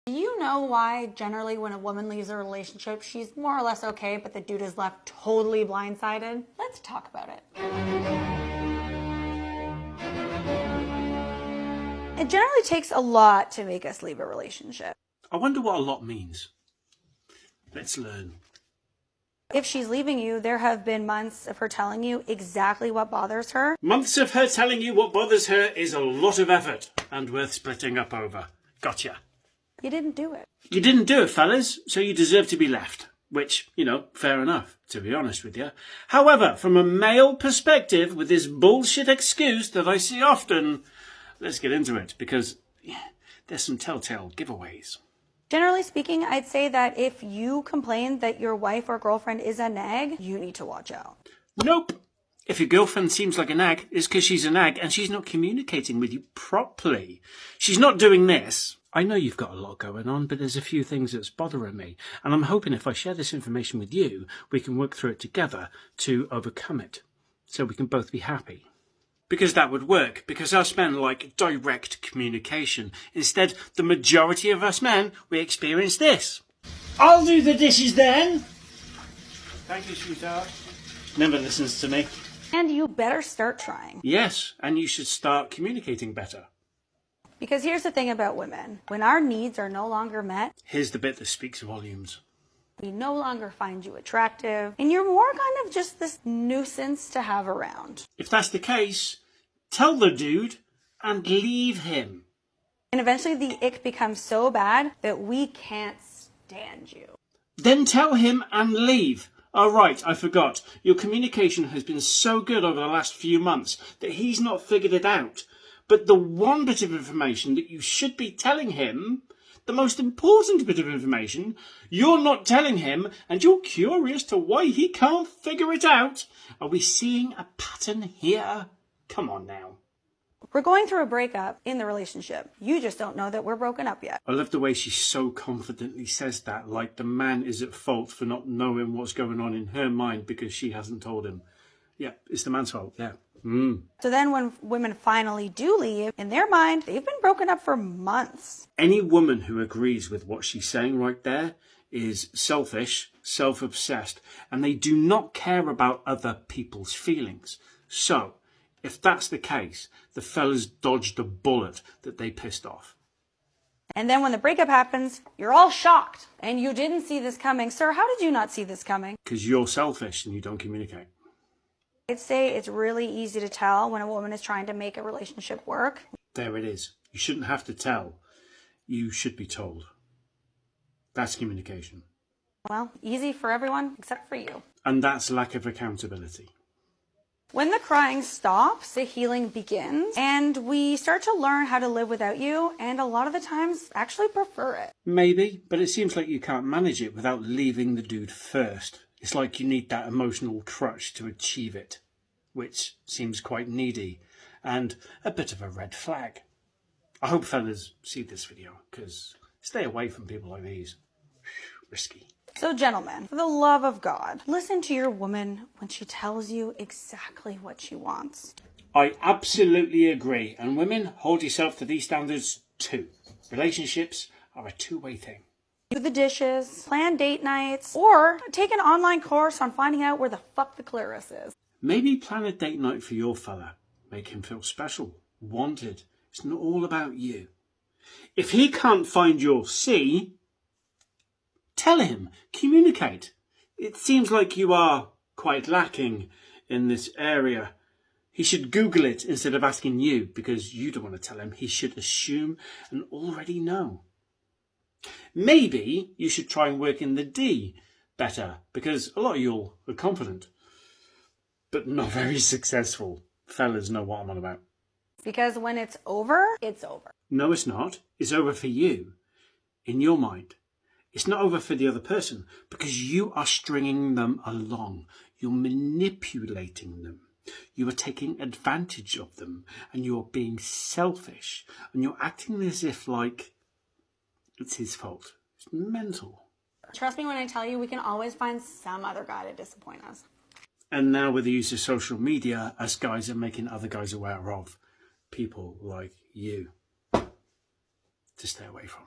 Do you know why generally when a woman leaves a relationship, she's more or less okay, but the dude is left totally blindsided? Let's talk about it. It generally takes a lot to make us leave a relationship. I wonder what a lot means. Let's learn. If she's leaving you, there have been months of her telling you exactly what bothers her. Months of her telling you what bothers her is a lot of effort and worth splitting up over. Gotcha. You didn't do it. You didn't do it, fellas, so you deserve to be left. Which, fair enough, to be honest with you. However, from a male perspective, with this bullshit excuse that I see often, let's get into it, because there's some telltale giveaways. Generally speaking, I'd say that if you complain that your wife or girlfriend is a nag, you need to watch out. Nope. If your girlfriend seems like a nag, it's because she's a nag and she's not communicating with you properly. She's not doing this. I know you've got a lot going on, but there's a few things that's bothering me. And I'm hoping if I share this information with you, we can work through it together to overcome it. So we can both be happy. Because that would work, because us men like direct communication. Instead, the majority of us men, we experience this. I'll do the dishes then. Thank you, sweetheart. Never listens to me. And you better start trying. Yes, and you should start communicating better. Because here's the thing about women. When our needs are no longer met, Here's the bit that speaks volumes. we no longer find you attractive, and you're more kind of just this nuisance to have around. If that's the case, tell the dude and leave him. And eventually the ick becomes so bad that we can't stand you. Then tell him and leave. Oh, right, I forgot. Your communication has been so good over the last few months that he's not figured it out. But the one bit of information that you should be telling him, the most important bit of information, you're not telling him, and you're curious to why he can't figure it out. Are we seeing a pattern here? Come on now. We're going through a breakup in the relationship. You just don't know that we're broken up yet. I love the way she so confidently says that, like the man is at fault for not knowing what's going on in her mind because she hasn't told him. Yeah, it's the man's fault, yeah. So then when women finally do leave, in their mind, they've been broken up for months. Any woman who agrees with what she's saying right there is selfish, self-obsessed, and they do not care about other people's feelings. So, if that's the case, the fellas dodged a bullet that they pissed off. And then when the breakup happens, you're all shocked. And you didn't see this coming. Sir, how did you not see this coming? Because you're selfish and you don't communicate. I'd say it's really easy to tell when a woman is trying to make a relationship work. There it is. You shouldn't have to tell. You should be told. That's communication. Well, easy for everyone except for you. And that's lack of accountability. When the crying stops, the healing begins, and we start to learn how to live without you, and a lot of the times actually prefer it. Maybe, but it seems like you can't manage it without leaving the dude first. It's like you need that emotional crutch to achieve it, which seems quite needy and a bit of a red flag. I hope fellas see this video, because stay away from people like these. Risky. So gentlemen, for the love of God, listen to your woman when she tells you exactly what she wants. I absolutely agree, and women, hold yourself to these standards too. Relationships are a two-way thing. Do the dishes, plan date nights, or take an online course on finding out where the fuck the clitoris is. Maybe plan a date night for your fella. Make him feel special, wanted. It's not all about you. If he can't find your C, tell him, communicate. It seems like you are quite lacking in this area. He should Google it instead of asking you, because you don't want to tell him. He should assume and already know. Maybe you should try and work in the D better, because a lot of you are confident, but not very successful. Fellas know what I'm on about. Because when it's over, it's over. No, it's not. It's over for you, in your mind. It's not over for the other person, because you are stringing them along. You're manipulating them. You are taking advantage of them, and you're being selfish, and you're acting as if like it's his fault. It's mental. Trust me when I tell you, we can always find some other guy to disappoint us. And now with the use of social media, us guys are making other guys aware of people like you to stay away from.